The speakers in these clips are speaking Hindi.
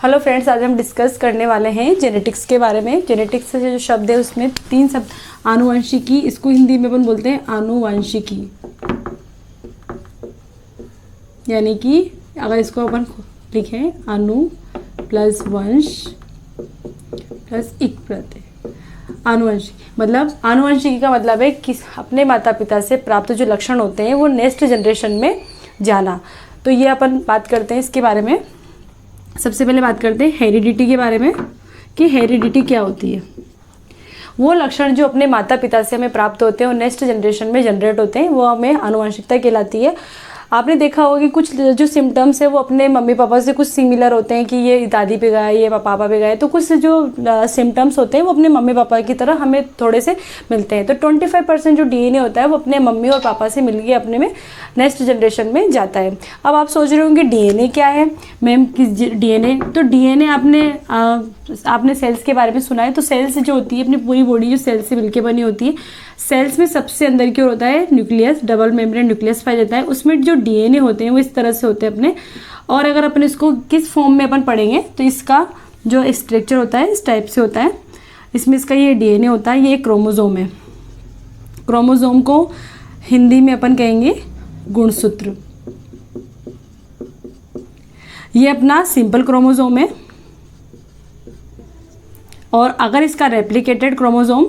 हेलो फ्रेंड्स, आज हम डिस्कस करने वाले हैं जेनेटिक्स के बारे में। जेनेटिक्स से जो शब्द है उसमें 3 शब्द, आनुवंशिकी, इसको हिंदी में अपन बोलते हैं आनुवंशिकी, यानी कि अगर इसको अपन लिखें अनु प्लस वंश प्लस इक प्रत्यय, आनुवंशिकी मतलब आनुवंशिकी का मतलब है कि अपने माता पिता से प्राप्त जो लक्षण होते हैं वो नेक्स्ट जनरेशन में जाना। तो ये अपन बात करते हैं इसके बारे में। सबसे पहले बात करते हैं हेरिडिटी के बारे में कि हेरिडिटी क्या होती है। वो लक्षण जो अपने माता पिता से हमें प्राप्त होते हैं और नेक्स्ट जनरेशन में जनरेट होते हैं वो हमें आनुवंशिकता कहलाती है। आपने देखा होगा कि कुछ जो सिम्टम्स है वो अपने मम्मी पापा से कुछ सिमिलर होते हैं कि ये दादी पे गया, ये पापा पे गया, तो कुछ जो सिम्टम्स होते हैं वो अपने मम्मी पापा की तरह हमें थोड़े से मिलते हैं। तो 25% जो डीएनए होता है वो अपने मम्मी और पापा से मिलके अपने में नेक्स्ट जनरेशन में जाता है। अब आप सोच रहे होंगे डीएनए क्या है मैम, किस डीएनए? तो डीएनए आपने सेल्स के बारे में सुना है। तो सेल्स जो होती है अपनी पूरी बॉडी जो सेल्स से मिलकर बनी होती है। सेल्स में सबसे अंदर की ओर होता है न्यूक्लियस, डबल मेम्ब्रेन न्यूक्लियस पाया जाता है। उसमें जो डीएनए होते हैं वो इस तरह से होते हैं अपने। और अगर अपन इसको किस फॉर्म में अपन पढ़ेंगे तो इसका जो स्ट्रक्चर होता है इस टाइप से होता है। इसमें इसका ये डीएनए होता है, ये एक क्रोमोजोम है। क्रोमोजोम को हिंदी में अपन कहेंगे गुणसूत्र। ये अपना सिंपल क्रोमोजोम है। और अगर इसका रेप्लिकेटेड क्रोमोजोम,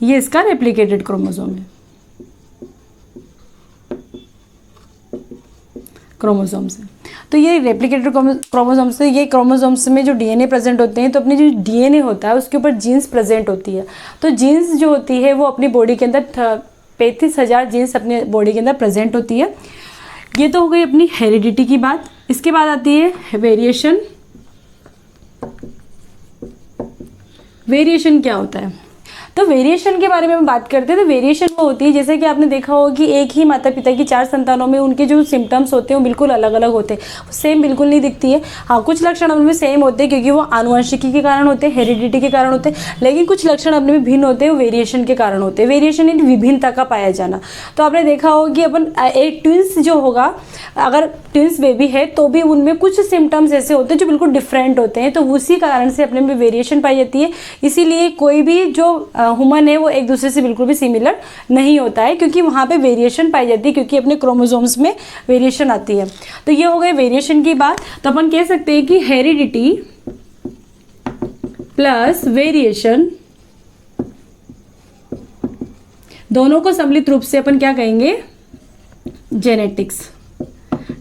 ये इसका रेप्लिकेटेड क्रोमोजोम है। क्रोमोसोम से तो ये रेप्लिकेटेड क्रोमोसोम से, ये क्रोमोसोम्स में जो डीएनए प्रेजेंट होते हैं तो अपने जो डीएनए होता है उसके ऊपर जीन्स प्रेजेंट होती है। तो जीन्स जो होती है वो अपनी बॉडी के अंदर 35,000 जीन्स अपने बॉडी के अंदर प्रेजेंट होती है। ये तो हो गई अपनी हेरिडिटी की बात। इसके बाद आती है वेरिएशन। वेरिएशन क्या होता है? तो वेरिएशन के बारे में हम बात करते हैं। तो वेरिएशन वो होती है जैसे कि आपने देखा होगा कि एक ही माता पिता की 4 संतानों में उनके जो सिम्टम्स होते हैं वो बिल्कुल अलग अलग होते हैं, सेम बिल्कुल नहीं दिखती है। हाँ, कुछ लक्षण उनमें सेम होते हैं क्योंकि वो आनुवंशिकी के कारण होते हैं, हेरिडिटी के कारण होते हैं, लेकिन कुछ लक्षण अपने में भिन्न होते हैं, वो वेरिएशन के कारण होते हैं। वेरिएशन इन विभिन्नता का पाया जाना। तो आपने देखा होगा कि अपन एक ट्विंस जो होगा, अगर ट्विंस बेबी है तो भी उनमें कुछ सिम्टम्स ऐसे होते हैं जो बिल्कुल डिफरेंट होते हैं। तो उसी कारण से अपने में वेरिएशन पाई जाती है। इसीलिए कोई भी जो ह्यूमन है वो एक दूसरे से बिल्कुल भी सिमिलर नहीं होता है क्योंकि वहाँ पे वेरिएशन पाई जाती है, क्योंकि अपने क्रोमोसोम्स में वेरिएशन आती है। तो ये हो गए वेरिएशन की बात। तो अपन कह सकते हैं कि हेरिडिटी प्लस वेरिएशन दोनों को सम्मिलित रूप से अपन क्या कहेंगे? जेनेटिक्स।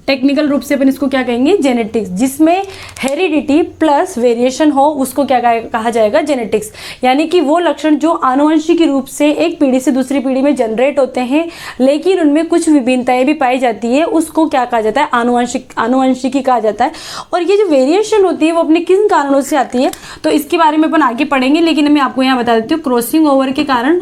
टेक्निकल रूप से अपन इसको क्या कहेंगे? जेनेटिक्स। जिसमें हेरिडिटी प्लस वेरिएशन हो उसको क्या कहा जाएगा? जेनेटिक्स। यानी कि वो लक्षण जो आनुवंशिक रूप से एक पीढ़ी से दूसरी पीढ़ी में जनरेट होते हैं लेकिन उनमें कुछ विभिन्नताएं भी पाई जाती है, उसको क्या कहा जाता है? आनुवंशिकी कहा जाता है। और ये जो वेरिएशन होती है वो अपने किन कारणों से आती है तो इसके बारे में अपन आगे पढ़ेंगे, लेकिन मैं आपको यहाँ बता देती हूँ। क्रॉसिंग ओवर के कारण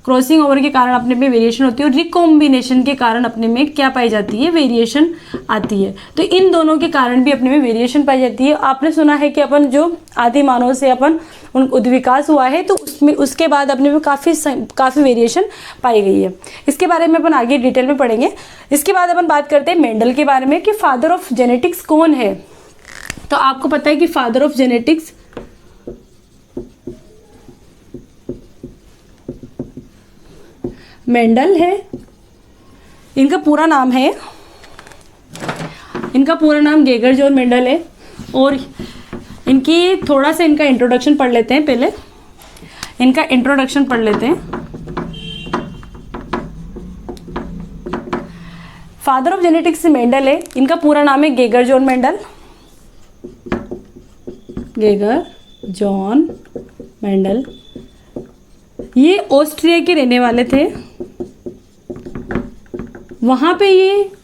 क्रॉसिंग ओवर के कारण अपने में वेरिएशन होती है और रिकॉम्बिनेशन के कारण अपने में क्या पाई जाती है? वेरिएशन आती है। तो इन दोनों के कारण भी अपने में वेरिएशन पाई जाती है। आपने सुना है कि अपन जो आदि मानव से अपन उद्विकास हुआ है तो उसमें उसके बाद अपने में काफ़ी वेरिएशन पाई गई है। इसके बारे में अपन आगे डिटेल में पढ़ेंगे। इसके बाद अपन बात करते हैं मेंडल के बारे में कि फादर ऑफ जेनेटिक्स कौन है। तो आपको पता है कि फादर ऑफ जेनेटिक्स मेंडल है। इनका पूरा नाम गेगर जॉन मेंडल है। और इनकी थोड़ा सा इनका इंट्रोडक्शन पढ़ लेते हैं। पहले इनका इंट्रोडक्शन पढ़ लेते हैं। फादर ऑफ जेनेटिक्स मेंडल है। इनका पूरा नाम है Geiger John Mendel. Geiger John Mendel ये ऑस्ट्रिया के रहने वाले थे। वहाँ पे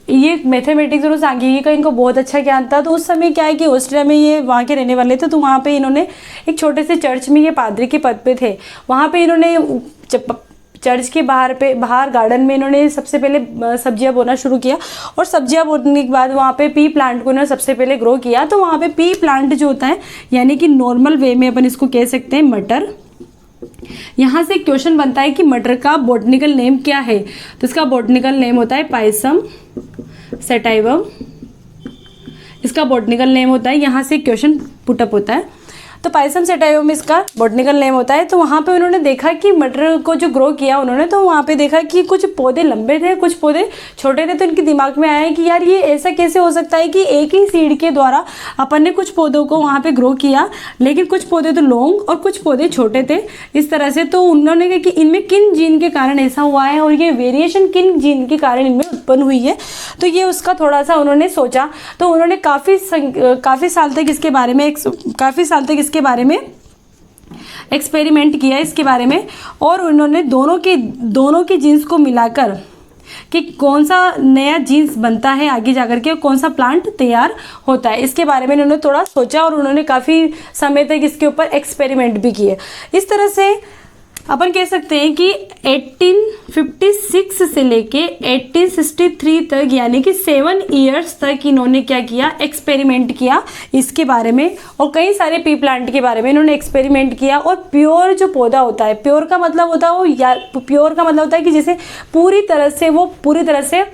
ये मैथमेटिक्स और सांख्यिकी का इनको बहुत अच्छा ज्ञान था। तो उस समय क्या है कि ऑस्ट्रिया में ये वहाँ के रहने वाले थे। तो वहाँ पे इन्होंने एक छोटे से चर्च में ये पादरी के पद पे थे। वहाँ पे इन्होंने चर्च के बाहर गार्डन में इन्होंने सबसे पहले सब्जियां बोना शुरू किया। और सब्जियां बोने के बाद वहाँ पे पी प्लांट को इन्होंने सबसे पहले ग्रो किया। तो वहाँ पे पी प्लांट जो होता है यानी कि नॉर्मल वे में अपन इसको कह सकते हैं मटर। यहाँ से क्वेश्चन बनता है कि मटर का बॉटनिकल नेम क्या है। तो इसका बॉटनिकल नेम होता है पाइसम सेटाइवम। इसका बॉटनिकल नेम होता है। यहाँ से क्वेश्चन पुटअप होता है। तो पायसम सेटाइवम इसका बॉटनिकल नेम होता है। तो वहाँ पे उन्होंने देखा कि मटर को जो ग्रो किया उन्होंने, तो वहाँ पे देखा कि कुछ पौधे लंबे थे, कुछ पौधे छोटे थे। तो इनके दिमाग में आया कि यार ये ऐसा कैसे हो सकता है कि एक ही सीड के द्वारा अपन ने कुछ पौधों को वहाँ पे ग्रो किया, लेकिन कुछ पौधे तो लॉन्ग और कुछ पौधे छोटे थे इस तरह से। तो उन्होंने कहा कि इनमें किन जीन के कारण ऐसा हुआ है और ये वेरिएशन किन जीन के कारण इनमें उत्पन्न हुई है। तो ये उसका थोड़ा सा उन्होंने सोचा। तो उन्होंने काफ़ी साल तक इसके बारे में एक्सपेरिमेंट किया इसके बारे में, और उन्होंने दोनों के जीन्स को मिलाकर कि कौन सा नया जीन्स बनता है आगे जाकर के, कौन सा प्लांट तैयार होता है, इसके बारे में उन्होंने थोड़ा सोचा और उन्होंने काफ़ी समय तक इसके ऊपर एक्सपेरिमेंट भी किए। इस तरह से अपन कह सकते हैं कि 1856 से लेके 1863 तक, यानी कि 7 इयर्स तक इन्होंने क्या किया, एक्सपेरिमेंट किया इसके बारे में, और कई सारे पी प्लांट के बारे में इन्होंने एक्सपेरिमेंट किया। और प्योर जो पौधा होता है, प्योर का मतलब होता है कि जैसे पूरी तरह से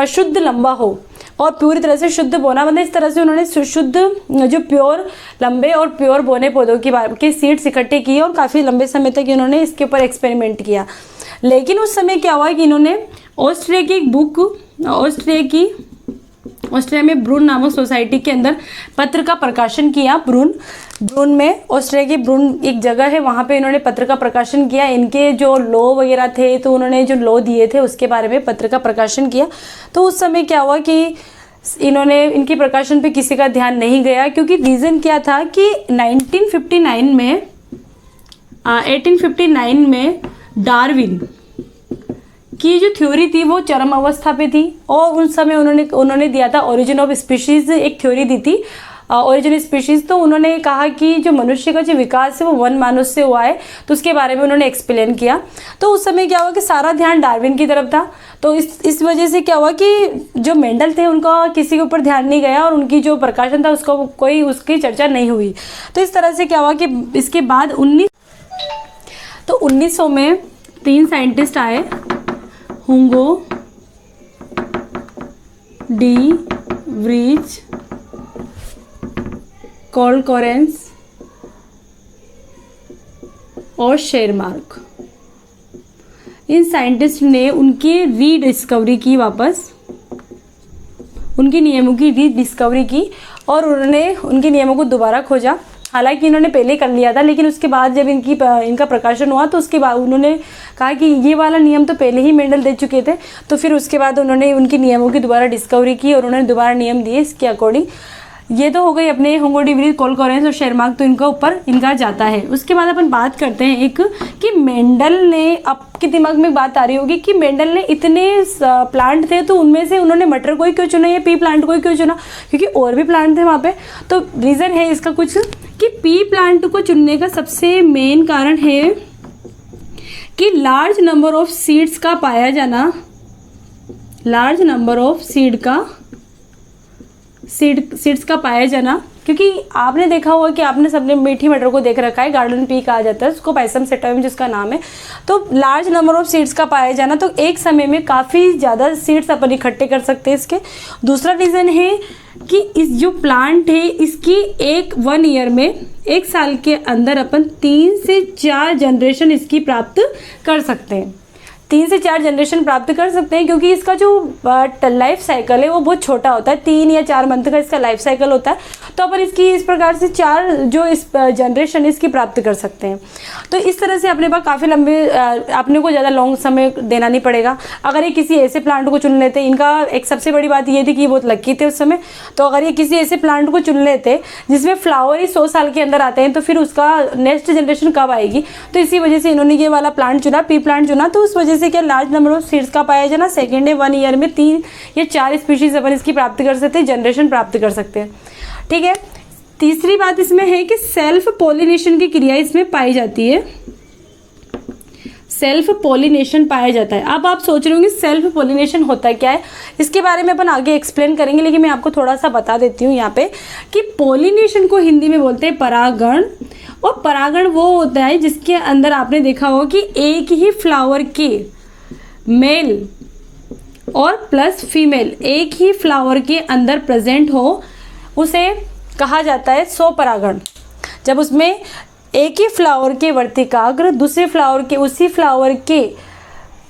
शुद्ध लंबा हो और पूरी तरह से शुद्ध बोना, मतलब इस तरह से उन्होंने शुद्ध जो प्योर लंबे और प्योर बोने पौधों की सीड्स इकट्ठे की और काफ़ी लंबे समय तक इन्होंने इसके ऊपर एक्सपेरिमेंट किया। लेकिन उस समय क्या हुआ कि इन्होंने ऑस्ट्रिया में ब्रून नामक सोसाइटी के अंदर पत्र का प्रकाशन किया। ब्रून में, ऑस्ट्रिया की ब्रून एक जगह है, वहाँ पे इन्होंने पत्र का प्रकाशन किया। इनके जो लॉ वगैरह थे, तो उन्होंने जो लॉ दिए थे उसके बारे में पत्र का प्रकाशन किया। तो उस समय क्या हुआ कि इनकी प्रकाशन पे किसी का ध्यान नहीं गया, क्योंकि रीज़न क्या था कि 1859 में डार्विन की जो थ्योरी थी वो चरम अवस्था पे थी, और उस समय उन्होंने दिया था ओरिजिन ऑफ स्पीशीज़, एक थ्योरी दी थी ओरिजिन स्पीशीज़। तो उन्होंने कहा कि जो मनुष्य का जो विकास है वो वन मानुष से हुआ है, तो उसके बारे में उन्होंने एक्सप्लेन किया। तो उस समय क्या हुआ कि सारा ध्यान डार्विन की तरफ था। तो इस वजह से क्या हुआ कि जो मेंडल थे उनका किसी के ऊपर ध्यान नहीं गया, और उनकी जो प्रकाशन था उसकी चर्चा नहीं हुई। तो इस तरह से क्या हुआ कि इसके बाद 1900 में 3 साइंटिस्ट आए, हुंगो, डी व्रीज, कोलकोरेंस और शेरमार्क। इन साइंटिस्ट ने उनकी रीडिस्कवरी की, वापस उनके नियमों की रीडिस्कवरी की, और उन्होंने उनके नियमों को दोबारा खोजा। हालांकि इन्होंने पहले कर लिया था, लेकिन उसके बाद जब इनका प्रकाशन हुआ तो उसके बाद उन्होंने कहा कि ये वाला नियम तो पहले ही मेंडल दे चुके थे। तो फिर उसके बाद उन्होंने उनके नियमों की दोबारा डिस्कवरी की और उन्होंने दोबारा नियम दिए इसके अकॉर्डिंग। ये तो हो गई अपने हुंगो, डी व्रीज, कोलकोरेंस और शेरमार्क, तो इनका ऊपर इनका जाता है। उसके बाद अपन बात करते हैं एक कि मेंडल ने, आपके दिमाग में बात आ रही होगी कि मेंडल ने इतने प्लांट थे तो उनमें से उन्होंने मटर को ही क्यों चुना या पी प्लांट को ही क्यों चुना, क्योंकि और भी प्लांट थे वहाँ पे। तो रीज़न है इसका कुछ कि पी प्लांट को चुनने का सबसे मेन कारण है कि लार्ज नंबर ऑफ सीड्स का पाया जाना, लार्ज नंबर ऑफ सीड्स का पाया जाना। क्योंकि आपने देखा होगा कि आपने सबने मीठी मटर को देख रखा है, गार्डन पी कहा जाता है उसको, पायसम सेटाइवम जिसका नाम है। तो लार्ज नंबर ऑफ सीड्स का पाया जाना, तो एक समय में काफ़ी ज़्यादा सीड्स अपन इकट्ठे कर सकते हैं इसके। दूसरा रीज़न है कि इस जो प्लांट है इसकी 1 ईयर में, 1 साल के अंदर अपन 3 से 4 जनरेशन इसकी प्राप्त कर सकते हैं। 3 से 4 जनरेशन प्राप्त कर सकते हैं, क्योंकि इसका जो लाइफ साइकिल है वो बहुत छोटा होता है, 3 या 4 मंथ का इसका लाइफ साइकिल होता है। तो अपन इसकी इस प्रकार से 4 जो इस जनरेशन इसकी प्राप्त कर सकते हैं। तो इस तरह से अपने पास काफ़ी लंबे, अपने को ज़्यादा लॉन्ग समय देना नहीं पड़ेगा। अगर ये किसी ऐसे प्लांट को चुन लेते, इनका एक सबसे बड़ी बात ये थी कि बहुत लकी थे उस समय। तो अगर ये किसी ऐसे प्लांट को चुन लेते जिसमें फ्लावर ही 100 साल के अंदर आते हैं, तो फिर उसका नेक्स्ट जनरेशन कब आएगी। तो इसी वजह से इन्होंने ये वाला प्लांट चुना, पी प्लांट चुना। तो उस वजह से क्या लार्ज नंबर ऑफ सीड्स का पाया जाना, सेकेंड है 1 ईयर में 3 या 4 स्पीशीज अपन इसकी प्राप्ति कर सकते हैं, जनरेशन प्राप्त कर सकते हैं। ठीक है। तीसरी बात इसमें है कि सेल्फ पॉलिनेशन की क्रिया इसमें पाई जाती है, सेल्फ पॉलिनेशन पाया जाता है। अब आप सोच रहे होंगे सेल्फ पॉलिनेशन होता क्या है, इसके बारे में अपन आगे एक्सप्लेन करेंगे, लेकिन मैं आपको थोड़ा सा बता देती हूँ यहाँ पे कि पॉलिनेशन को हिंदी में बोलते हैं परागण। और परागण वो होता है जिसके अंदर आपने देखा होगा कि एक ही फ्लावर के मेल और प्लस फीमेल एक ही फ्लावर के अंदर प्रेजेंट हो, उसे कहा जाता है स्वपरागण। जब उसमें एक ही फ्लावर के वर्तिकाग्र दूसरे फ्लावर के उसी फ्लावर के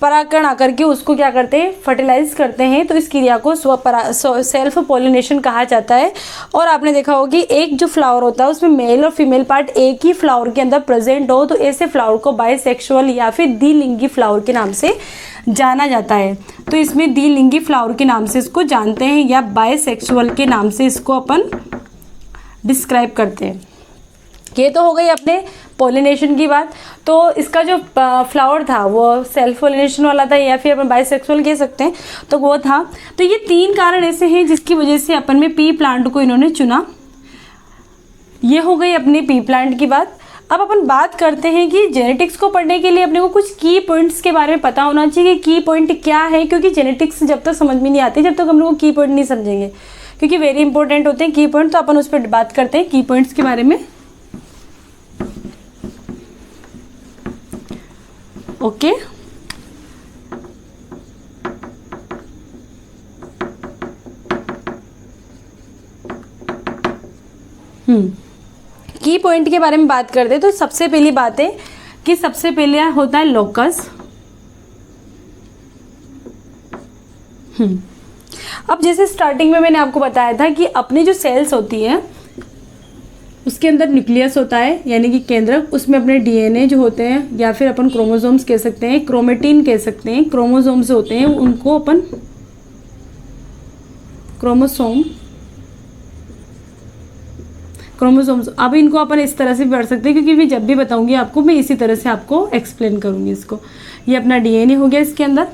परागकण आकर के उसको क्या करते हैं, फर्टिलाइज करते हैं, तो इस क्रिया को सेल्फ पोलिनेशन कहा जाता है। और आपने देखा होगा कि एक जो फ्लावर होता है उसमें मेल और फीमेल पार्ट एक ही फ्लावर के अंदर प्रेजेंट हो तो ऐसे फ्लावर को बाइसेक्सुअल या फिर द्विलिंगी फ्लावर के नाम से जाना जाता है। तो इसमें द्विलिंगी फ्लावर के नाम से इसको जानते हैं या बाइसेक्सुअल के नाम से इसको अपन डिस्क्राइब करते हैं। ये तो हो गई अपने पोलिनेशन की बात। तो इसका जो फ्लावर था वो सेल्फ पोलिनेशन वाला था या फिर अपन बाइसेक्सुअल कह सकते हैं, तो वो था। तो ये 3 कारण ऐसे हैं जिसकी वजह से अपन में पी प्लांट को इन्होंने चुना। ये हो गई अपनी पी प्लांट की बात। अब अपन बात करते हैं कि जेनेटिक्स को पढ़ने के लिए अपने को कुछ की पॉइंट्स के बारे में पता होना चाहिए कि की पॉइंट क्या है, क्योंकि जेनेटिक्स जब तक समझ में नहीं आती जब तक हम लोग की पॉइंट नहीं समझेंगे, क्योंकि वेरी इंपॉर्टेंट होते हैं की पॉइंट। तो अपन उस पर बात करते हैं की पॉइंट्स के बारे में। ओके की पॉइंट के बारे में बात करते हैं। तो सबसे पहली बात है कि सबसे पहले होता है लोकस। अब जैसे स्टार्टिंग में मैंने आपको बताया था कि अपनी जो सेल्स होती है उसके अंदर न्यूक्लियस होता है यानी कि केंद्रक, उसमें अपने डीएनए जो होते हैं या फिर अपन क्रोमोसोम्स कह सकते हैं, क्रोमेटिन कह सकते हैं, क्रोमोसोम्स होते हैं उनको अपन क्रोमोसोम्स। अब इनको अपन इस तरह से भी पढ़ सकते हैं क्योंकि मैं जब भी बताऊंगी आपको मैं इसी तरह से आपको एक्सप्लेन करूंगी इसको। ये अपना डीएनए हो गया इसके अंदर।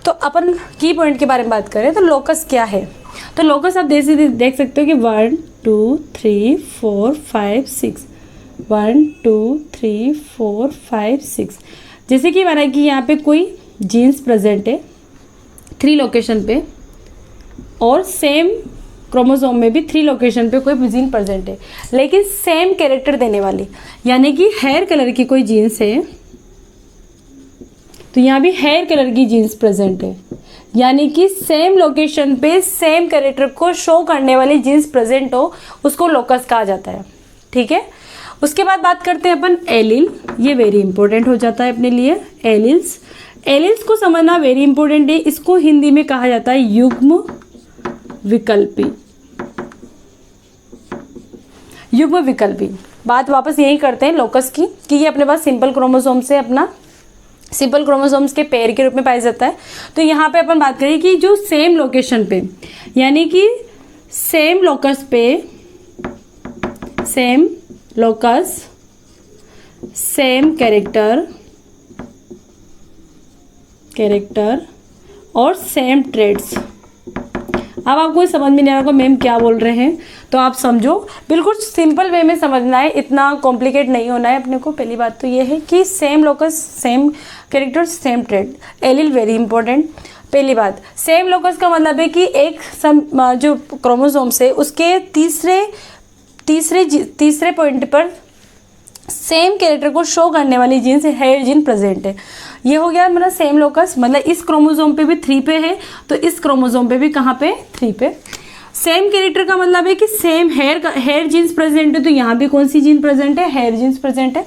तो अपन की पॉइंट के बारे में बात करें तो लोकस क्या है। तो लोकस आप देख सकते हो कि 1 2 3 4 5 6 1 2 3 4 5 6। जैसे कि माना कि यहाँ पे कोई जीन्स प्रेजेंट है 3 लोकेशन पे और सेम क्रोमोसोम में भी 3 लोकेशन पे कोई जीन प्रेजेंट है, लेकिन सेम कैरेक्टर देने वाली, यानी कि हेयर कलर की कोई जीन्स है तो यहाँ भी हेयर कलर की जीन्स प्रेजेंट है, यानी कि सेम लोकेशन पे सेम कैरेक्टर को शो करने वाली जीन्स प्रेजेंट हो उसको लोकस कहा जाता है। ठीक है, उसके बाद बात करते हैं अपन एलील। ये वेरी इंपॉर्टेंट हो जाता है अपने लिए। एलील्स को समझना वेरी इंपॉर्टेंट है। इसको हिंदी में कहा जाता है युग्म विकल्पी। युग्म विकल्पी बात वापस यही करते हैं लोकस की कि ये अपने पास सिंपल क्रोमोसोम से अपना सिंपल क्रोमोसोम्स के पेयर के रूप में पाया जाता है। तो यहाँ पे अपन बात करें कि जो सेम लोकेशन पे यानी कि सेम लोकस पे सेम लोकस सेम कैरेक्टर और सेम ट्रेड्स। अब आपको समझ में नहीं आ रहा मैम क्या बोल रहे हैं, तो आप समझो बिल्कुल सिंपल वे में समझना है, इतना कॉम्प्लिकेट नहीं होना है अपने को। पहली बात तो ये है कि same locus same character same trade. Allele very important. पहली बात सेम लोकस का मतलब है कि एक जो क्रोमोसोम से उसके तीसरे पॉइंट पर सेम कैरेक्टर को शो करने वाली जीन से हेयर जीन प्रेजेंट है। ये हो गया मतलब सेम लोकस, मतलब इस क्रोमोसोम पे भी 3 पे है तो इस क्रोमोसोम पे भी कहाँ पे 3 पे। सेम कैरेक्टर का मतलब है कि सेम हेयर जीन्स प्रेजेंट है तो यहाँ भी कौन सी जीन प्रेजेंट है, हेयर जीन्स प्रेजेंट है।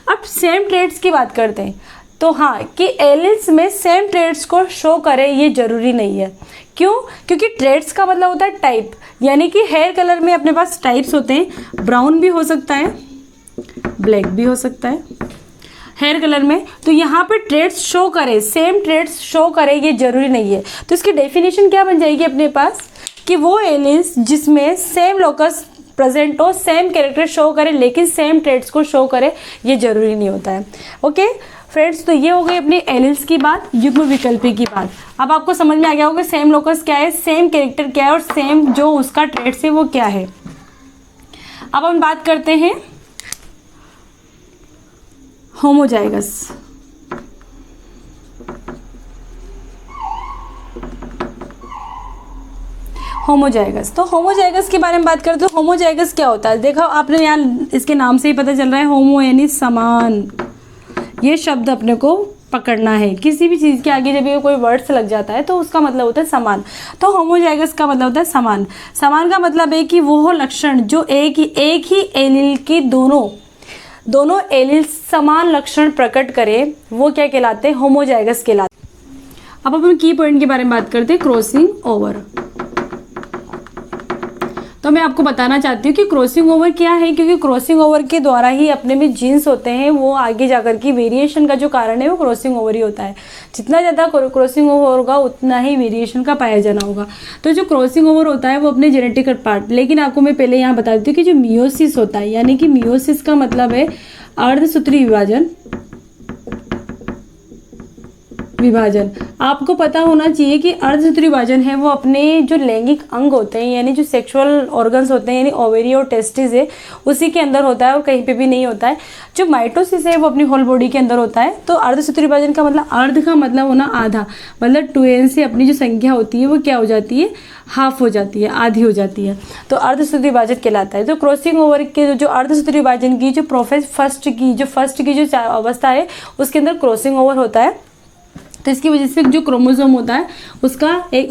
अब सेम ट्रेड्स की बात करते हैं तो हाँ कि एलील्स में सेम ट्रेड्स को शो करे ये जरूरी नहीं है। क्यों? क्योंकि ट्रेड्स का मतलब होता है टाइप, यानी कि हेयर कलर में अपने पास टाइप्स होते हैं, ब्राउन भी हो सकता है ब्लैक भी हो सकता है हेयर कलर में। तो यहाँ पे ट्रेड्स शो करे सेम ट्रेड्स शो करे ये जरूरी नहीं है। तो इसकी डेफिनेशन क्या बन जाएगी अपने पास कि वो एलील्स जिसमें सेम लोकस प्रेजेंट हो सेम कैरेक्टर शो करे लेकिन सेम ट्रेड्स को शो करे ये जरूरी नहीं होता है। ओके फ्रेंड्स, तो ये हो गई अपनी एलील्स की बात, युग्म विकल्पी की बात। अब आपको समझ में आ गया होगा सेम लोकस क्या है, सेम कैरेक्टर क्या है और सेम जो उसका ट्रेड्स है वो क्या है। अब हम बात करते हैं होमोजाइगस। होमोजाइगस, तो होमोजाइगस के बारे में बात करते हैं। तो होमोजाइगस क्या होता है, देखो आपने यहाँ इसके नाम से ही पता चल रहा है, होमो यानी समान। ये शब्द अपने को पकड़ना है। किसी भी चीज़ के आगे जब ये कोई वर्ड्स लग जाता है तो उसका मतलब होता है समान। तो होमोजाइगस का मतलब होता है समान। समान का मतलब है कि वो लक्षण जो एक ही एलील के दोनों एलील समान लक्षण प्रकट करे, वो क्या कहलाते हैं? होमोजाइगस कहलाते हैं। अब अपन की पॉइंट के बारे में बात करते हैं, क्रॉसिंग ओवर। तो मैं आपको बताना चाहती हूँ कि क्रॉसिंग ओवर क्या है, क्योंकि क्रॉसिंग ओवर के द्वारा ही अपने में जीन्स होते हैं, वो आगे जाकर की वेरिएशन का जो कारण है वो क्रॉसिंग ओवर ही होता है। जितना ज़्यादा क्रॉसिंग ओवर होगा उतना ही वेरिएशन का पाया जाना होगा। तो जो क्रॉसिंग ओवर होता है वो अपने जेनेटिक पार्ट, लेकिन आपको मैं पहले यहाँ बता देती हूँ कि जो मियोसिस होता है, यानी कि मियोसिस का मतलब है अर्धसूत्री विभाजन। आपको पता होना चाहिए कि अर्धसूत्री विभाजन है वो अपने जो लैंगिक अंग होते हैं, यानी जो सेक्सुअल ऑर्गन्स होते हैं, यानी ओवेरी और टेस्टिस है, उसी के अंदर होता है और कहीं पे भी नहीं होता है। जो माइटोसिस है वो अपनी होल बॉडी के अंदर होता है। तो अर्धसूत्री विभाजन का मतलब, अर्ध का मतलब होना आधा, मतलब 2n से अपनी जो संख्या होती है वो क्या हो जाती है? हाफ हो जाती है, आधी हो जाती है। तो अर्धसूत्री विभाजन कहलाता है। तो क्रॉसिंग ओवर के जो अर्धसूत्री विभाजन की जो फर्स्ट की जो अवस्था है उसके अंदर क्रॉसिंग ओवर होता है। तो इसकी वजह से जो क्रोमोसोम होता है उसका एक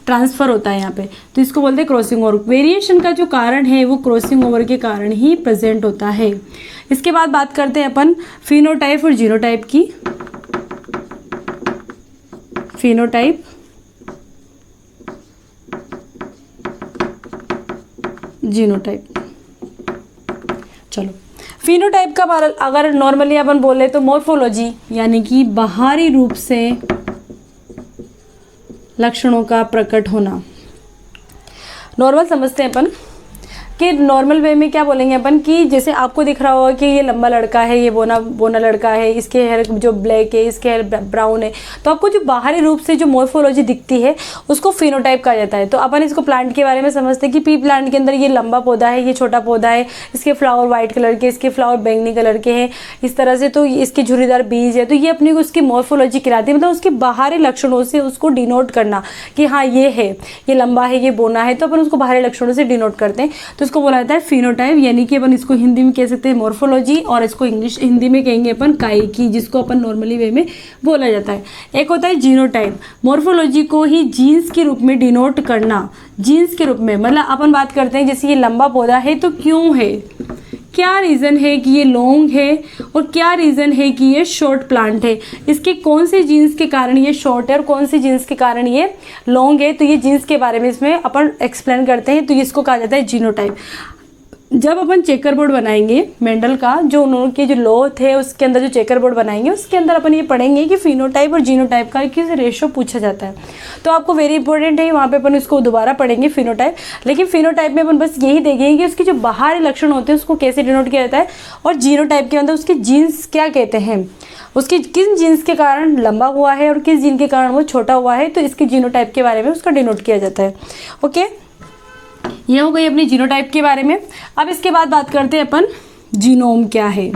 ट्रांसफर होता है यहाँ पे, तो इसको बोलते हैं क्रॉसिंग ओवर। वेरिएशन का जो कारण है वो क्रॉसिंग ओवर के कारण ही प्रेजेंट होता है। इसके बाद बात करते हैं अपन फिनोटाइप और जीनोटाइप की। Phenotype, genotype. चलो, फिनोटाइप का अगर नॉर्मली अपन बोले तो मॉर्फोलॉजी, यानी कि बाहरी रूप से लक्षणों का प्रकट होना। नॉर्मल समझते हैं अपन कि नॉर्मल वे में क्या बोलेंगे अपन कि जैसे आपको दिख रहा होगा कि ये लंबा लड़का है, ये बोना लड़का है, इसके हेयर जो ब्लैक है, इसके हेयर ब्राउन है, तो आपको जो बाहरी रूप से जो मॉर्फोलॉजी दिखती है उसको फिनोटाइप कहा जाता है। तो अपन इसको प्लांट के बारे में समझते हैं कि पी प्लांट के अंदर ये लंबा पौधा है, ये छोटा पौधा है, इसके फ्लावर व्हाइट कलर के, इसके फ्लावर बैंगनी कलर के हैं, इस तरह से। तो इसके झुर्रीदार बीज है, तो ये अपनी उसकी मॉर्फोलॉजी कहलाती है, मतलब उसके बाहरी लक्षणों से उसको डिनोट करना कि हाँ ये है, ये लंबा है, ये बोना है, तो अपन उसको बाहरी लक्षणों से डिनोट करते हैं। तो इसको बोला जाता है फिनोटाइप, यानी कि अपन इसको हिंदी में कह सकते हैं मॉर्फोलॉजी, और इसको हिंदी में कहेंगे अपन काइकी, जिसको अपन नॉर्मली वे में बोला जाता है। एक होता है जीनोटाइप, मॉर्फोलॉजी को ही जीन्स के रूप में डिनोट करना, जीन्स के रूप में, मतलब अपन बात करते हैं जैसे ये लंबा पौधा है तो क्यों है, क्या रीज़न है कि ये लॉन्ग है, और क्या रीज़न है कि ये शॉर्ट प्लांट है, इसके कौन से जीन्स के कारण ये शॉर्ट है और कौन से जीन्स के कारण ये लॉन्ग है। तो ये जीन्स के बारे में इसमें अपन एक्सप्लेन करते हैं, तो इसको कहा जाता है जीनोटाइप। जब अपन चेकर बोर्ड बनाएंगे मेंडल का, जो उनके जो लॉ थे उसके अंदर जो चेकर बोर्ड बनाएंगे उसके अंदर अपन ये पढ़ेंगे कि फिनोटाइप और जीनोटाइप का किस रेशो पूछा जाता है। तो आपको वेरी इंपॉर्टेंट है, वहाँ पे अपन इसको दोबारा पढ़ेंगे फिनोटाइप। लेकिन फिनोटाइप में अपन बस यही देखेंगे कि उसके जो बाहरी लक्षण होते हैं उसको कैसे डिनोट किया जाता है, और जीनोटाइप के अंदर उसके जीन्स क्या कहते हैं, उसके किस जीन्स के कारण लंबा हुआ है और किस जीन के कारण वो छोटा हुआ है, तो इसके जीनोटाइप के बारे में उसका डिनोट किया जाता है। ओके, ये हो गई अपनी जीनोटाइप के बारे में। अब इसके बाद बात करते हैं अपन जीनोम क्या है।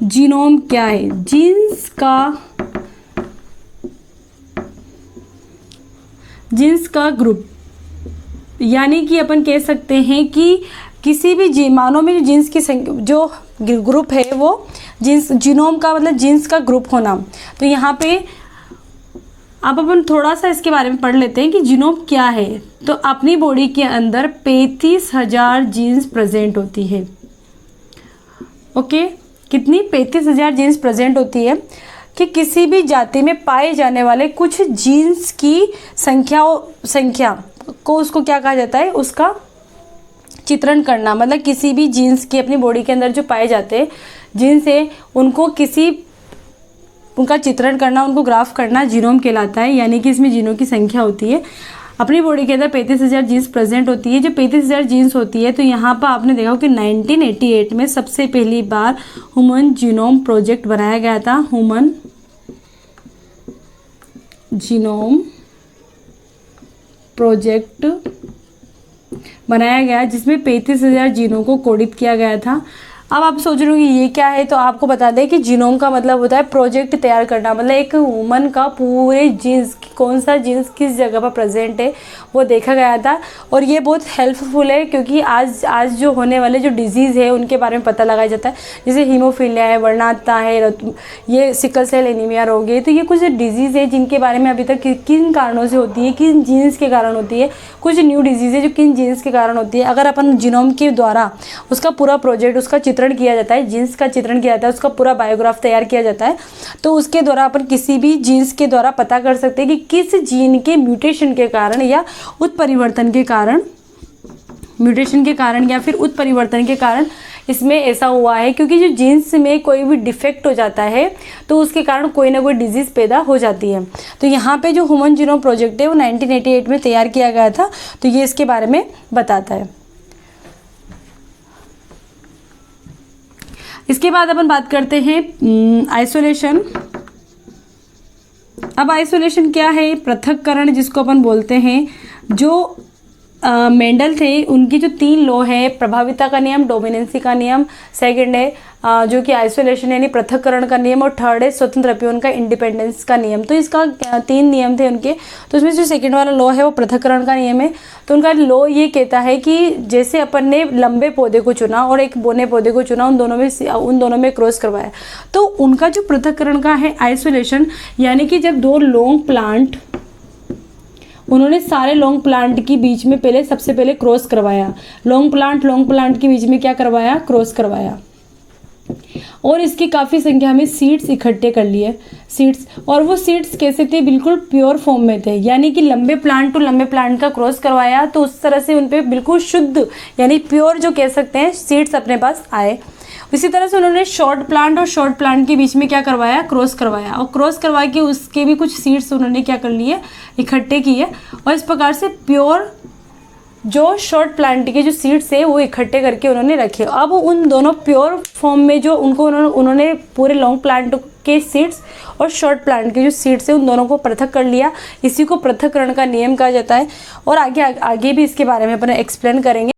जीनोम क्या है? जीन्स का ग्रुप, यानी कि अपन कह सकते हैं कि किसी भी मानव में जो जीन्स की जो ग्रुप है वो जीनोम का मतलब जीन्स का ग्रुप होना। तो यहाँ पे अब अपन थोड़ा सा इसके बारे में पढ़ लेते हैं कि जीनोम क्या है। तो अपनी बॉडी के अंदर 35,000 जीन्स प्रेजेंट होती है। ओके, कितनी? 35,000 जीन्स प्रेजेंट होती है कि किसी भी जाति में पाए जाने वाले कुछ जीन्स की संख्या को उसको क्या कहा जाता है, उसका चित्रण करना। मतलब किसी भी जीन्स की अपनी बॉडी के अंदर जो पाए जाते हैं जीन्स है उनका चित्रण करना, उनको ग्राफ करना जीनोम कहलाता है। यानी कि इसमें जीनों की संख्या होती है। अपनी बॉडी के अंदर 35,000 जीन्स प्रेजेंट होती है। जो 35,000 जीन्स होती है, तो यहाँ पर आपने देखा कि 1988 में सबसे पहली बार ह्यूमन जीनोम प्रोजेक्ट बनाया गया था। ह्यूमन जीनोम प्रोजेक्ट बनाया गया जिसमें 35,000 जीनों को कोडित किया गया था। अब आप सोच रहे हो कि ये क्या है, तो आपको बता दें कि जीनोम का मतलब होता है प्रोजेक्ट तैयार करना, मतलब एक वुमन का पूरे जीन्स, कौन सा जीन्स किस जगह पर प्रेजेंट है वो देखा गया था। और ये बहुत हेल्पफुल है क्योंकि आज जो होने वाले जो डिजीज़ है उनके बारे में पता लगाया जाता है, जैसे हीमोफीलिया है, वर्णातता है, ये सिकल सेल एनीमिया रोग है। तो ये कुछ डिजीज़ है जिनके बारे में अभी तक किन कारणों से होती है, किन जीन्स के कारण होती है, कुछ न्यू डिजीज़ है जो किन जीन्स के कारण होती है। अगर अपन जीनोम के द्वारा उसका पूरा प्रोजेक्ट, उसका चित्रण किया जाता है, जीन्स का चित्रण किया जाता है, उसका पूरा बायोग्राफ तैयार किया जाता है, तो उसके द्वारा अपन किसी भी जीन्स के द्वारा पता कर सकते हैं कि किस जीन के म्यूटेशन के कारण या उत्परिवर्तन के कारण, म्यूटेशन के कारण या फिर उत्परिवर्तन के कारण इसमें ऐसा हुआ है। क्योंकि जो जीन्स में कोई भी डिफेक्ट हो जाता है तो उसके कारण कोई ना कोई डिजीज़ पैदा हो जाती है। तो यहाँ पे जो ह्यूमन जीनोम प्रोजेक्ट है वो 1988 में तैयार किया गया था, तो ये इसके बारे में बताता है। इसके बाद अपन बात करते हैं आइसोलेशन। अब आइसोलेशन क्या है? पृथक्करण जिसको अपन बोलते हैं। जो मेंडल थे उनकी जो 3 लॉ है, प्रभाविता का नियम, डोमिनेंसी का नियम, सेकंड है जो कि आइसोलेशन यानी पृथक्करण का नियम, और थर्ड है स्वतंत्र अभियोन का, इंडिपेंडेंस का नियम। तो इसका 3 नियम थे उनके, तो उसमें जो सेकंड वाला लॉ है वो पृथक्करण का नियम है। तो उनका लॉ ये कहता है कि जैसे अपन ने लंबे पौधे को चुना और एक बोने पौधे को चुना, उन दोनों में क्रॉस करवाया, तो उनका जो पृथक्करण का है आइसोलेशन, यानी कि जब 2 लॉन्ग प्लांट, उन्होंने सारे लॉन्ग प्लांट के बीच में सबसे पहले क्रॉस करवाया, लॉन्ग प्लांट के बीच में क्या करवाया? क्रॉस करवाया। और इसकी काफ़ी संख्या में सीड्स इकट्ठे कर लिए, सीड्स, और वो सीड्स कैसे थे? बिल्कुल प्योर फॉर्म में थे, यानी कि लंबे प्लांट टू लंबे प्लांट का क्रॉस करवाया तो उस तरह से उन पे बिल्कुल शुद्ध यानी प्योर जो कह सकते हैं सीड्स अपने पास आए। इसी तरह से उन्होंने शॉर्ट प्लांट और शॉर्ट प्लांट के बीच में क्या करवाया? क्रॉस करवाया, और क्रॉस करवा के उसके भी कुछ सीड्स उन्होंने क्या कर लिए? इकट्ठे किए, और इस प्रकार से प्योर जो शॉर्ट प्लांट के जो सीड्स है वो इकट्ठे करके उन्होंने रखे। अब उन दोनों प्योर फॉर्म में जो उन्होंने पूरे लॉन्ग प्लांट के सीड्स और शॉर्ट प्लांट के जो सीड्स है उन दोनों को पृथक कर लिया। इसी को पृथक्करण का नियम कहा जाता है, और आगे भी इसके बारे में अपन एक्सप्लेन करेंगे।